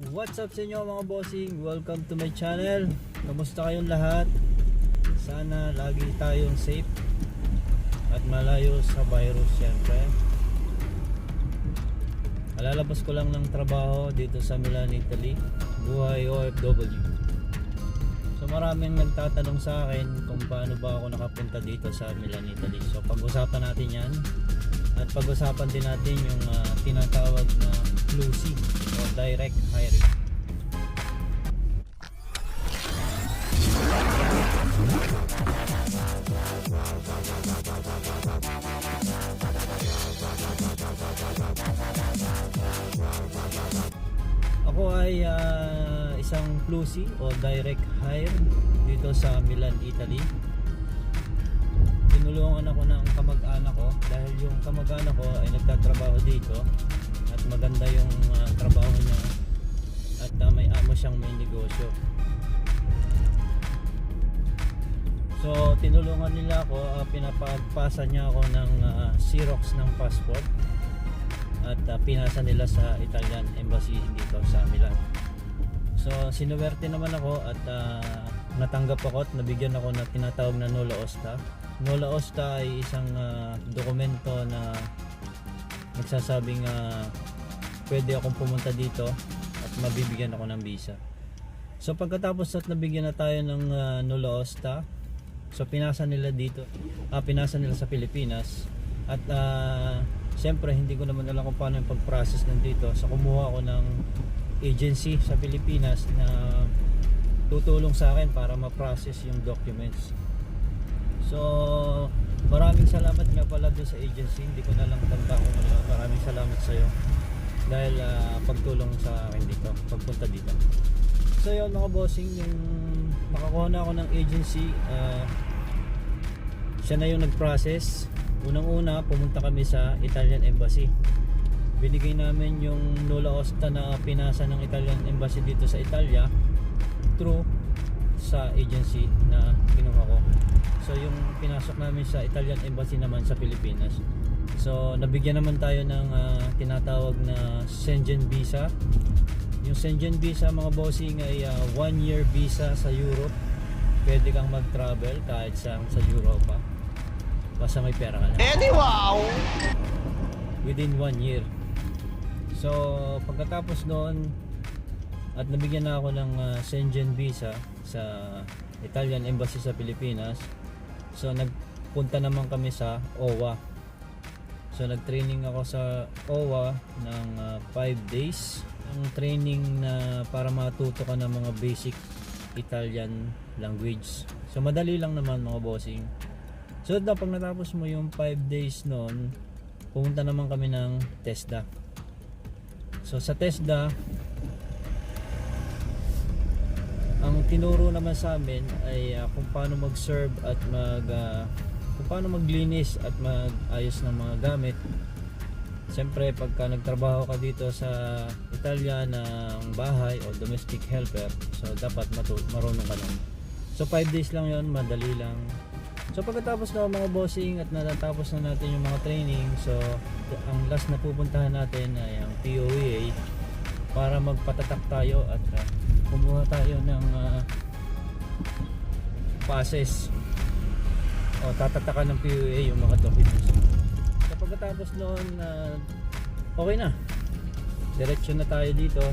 What's up sa inyo mga bossing? Welcome to my channel. Kamusta kayong lahat? Sana lagi tayong safe at malayo sa virus syempre. Alalabas ko lang ng trabaho dito sa Milan, Italy. Buhay OFW. So maraming nagtatanong sa akin kung paano ba ako nakapunta dito sa Milan, Italy. So pag-usapan natin yan. At pag-usapan din natin yung tinatawag na FLUSI o direct hiring. Ako ay isang FLUSI o direct hire dito sa Milan, Italy. Tinulungan ako ng kamag-anak ko dahil yung kamag-anak ko ay nagtatrabaho dito at maganda yung trabaho niya at may amo siyang may negosyo. So tinulungan nila ako, pinapagpasa niya ako ng Xerox ng passport at pinasa nila sa Italian Embassy dito sa Milan. So sinuwerte naman ako at natanggap ako at nabigyan ako na tinatawag na Nulla Osta. Nulla Osta ay isang dokumento na nagsasabing pwede akong pumunta dito at mabibigyan ako ng visa. So pagkatapos at nabigyan na tayo ng Nulla Osta, so pinasa nila dito, pinasa nila sa Pilipinas at siyempre hindi ko naman alam kung paano yung pag-process nandito. So kumuha ako ng agency sa Pilipinas na tutulong sa akin para ma-process yung documents. So maraming salamat nga pala doon sa agency, hindi ko na lang tanda kung ano. Maraming salamat sa iyo dahil pagtulong sa akin dito, pagpunta dito. So yun mga bossing, yung nakakuha na ako ng agency, siya na yung nag-process. Unang-una pumunta kami sa Italian Embassy. Binigay namin yung Nulla Osta na pinasa ng Italian Embassy dito sa Italia through sa agency na kinuha ko. So yung pinasok namin sa Italian Embassy naman sa Pilipinas. So nabigyan naman tayo ng tinatawag na Schengen visa. Yung Schengen visa mga bossing ay 1 year visa sa Europe. Pwede kang mag-travel kahit saan sa Europa basta may pera ka na. Wow! Within 1 year. So pagkatapos noon at nabigyan na ako ng Schengen visa sa Italian Embassy sa Pilipinas. So nagpunta naman kami sa OWA. So nag-training ako sa OWA ng 5 days. Ang training na para matuto ka ng mga basic Italian language. So madali lang naman mga bossing. So pag natapos mo yung 5 days noon, pumunta naman kami ng TESDA. So sa TESDA, ang tinuro naman sa amin ay kung paano mag-serve at kung paano maglinis at mag-ayos ng mga gamit. Siyempre pagka nagtrabaho ka dito sa Italia ng bahay o domestic helper, so dapat marunong ka lang. So 5 days lang yon, madali lang. So pagkatapos na mga bossing at natapos na natin yung mga training, so ang last na pupuntahan natin ay ang POEA para magpatatak tayo at kumuha tayo ng passes o tatatakan ng POEA yung mga documents. So pagkatapos noon okay na, diretso na tayo dito.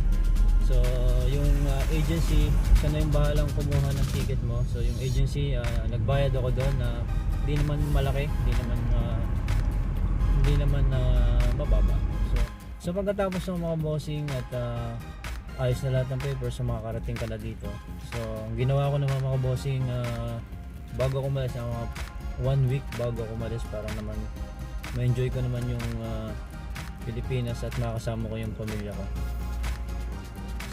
So yung agency, siya na yung bahalang kumuha ng ticket mo. So yung agency, nagbayad ako doon na hindi naman malaki, hindi naman mababa. So pagkatapos ng mga bossing at ayos na lahat ng papers, so makakarating ka na dito. So ang ginawa ko naman mga bossing, bago ako umalis, mga 1 week bago ako umalis para naman ma-enjoy ko naman yung Pilipinas at makasama ko yung pamilya ko.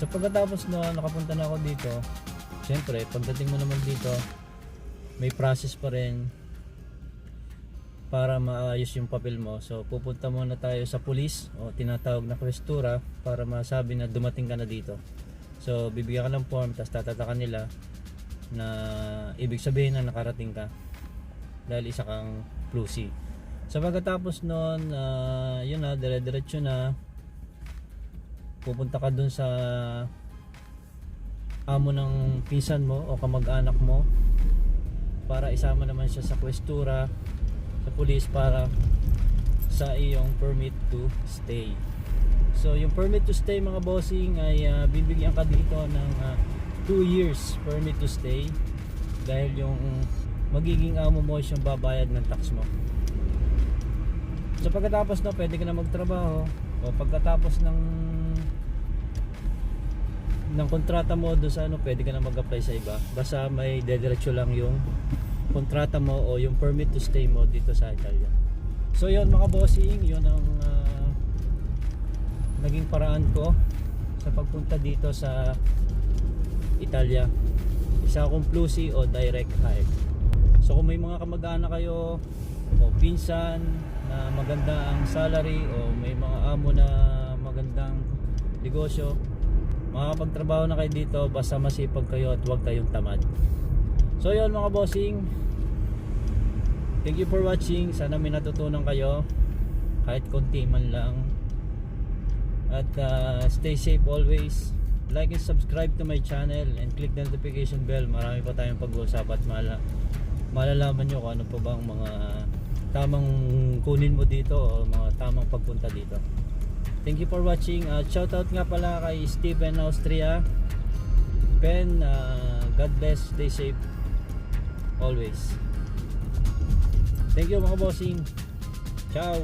So pagkatapos na nakapunta na ako dito, syempre pagdating mo naman dito, may process pa rin para maayos yung papel mo. So pupunta muna tayo sa police o tinatawag na questura para masabi na dumating ka na dito. So bibigyan ka ng form, tapos tatatakan nila na ibig sabihin na nakarating ka dahil isa kang FLUSI. So pagkatapos nun, yun na, dire-diretso na pupunta ka dun sa amo ng pinsan mo o kamag-anak mo para isama naman siya sa kwestura, sa pulis para sa iyong permit to stay. So yung permit to stay mga bossing ay bibigyan ka dito ng 2 years permit to stay dahil yung magiging amo mo siyang babayad ng tax mo. So pagkatapos na pwede ka na magtrabaho o pagkatapos ng kontrata mo doon sa pwede ka na mag-apply sa iba. Basta may dediretso lang yung kontrata mo o yung permit to stay mo dito sa Italia. So yun mga bossing, yun ang naging paraan ko sa pagpunta dito sa Italia. Isa akong Plusi o direct hire. So kung may mga kamag-anak kayo o pinsan na maganda ang salary o may mga amo na magandang negosyo, makakapagtrabaho na kayo dito basta masipag kayo at huwag kayong tamad. So yun mga bossing, thank you for watching. Sana may natutunan kayo kahit konti man lang. At stay safe always. Like and subscribe to my channel and click the notification bell. Marami pa tayong pag-uusap at malalaman nyo kung ano pa bang mga tamang kunin mo dito o mga tamang pagpunta dito. Thank you for watching. Shoutout nga pala kay Stephen Austria. Ben, God bless. Stay safe always. Thank you mga bossing. Ciao.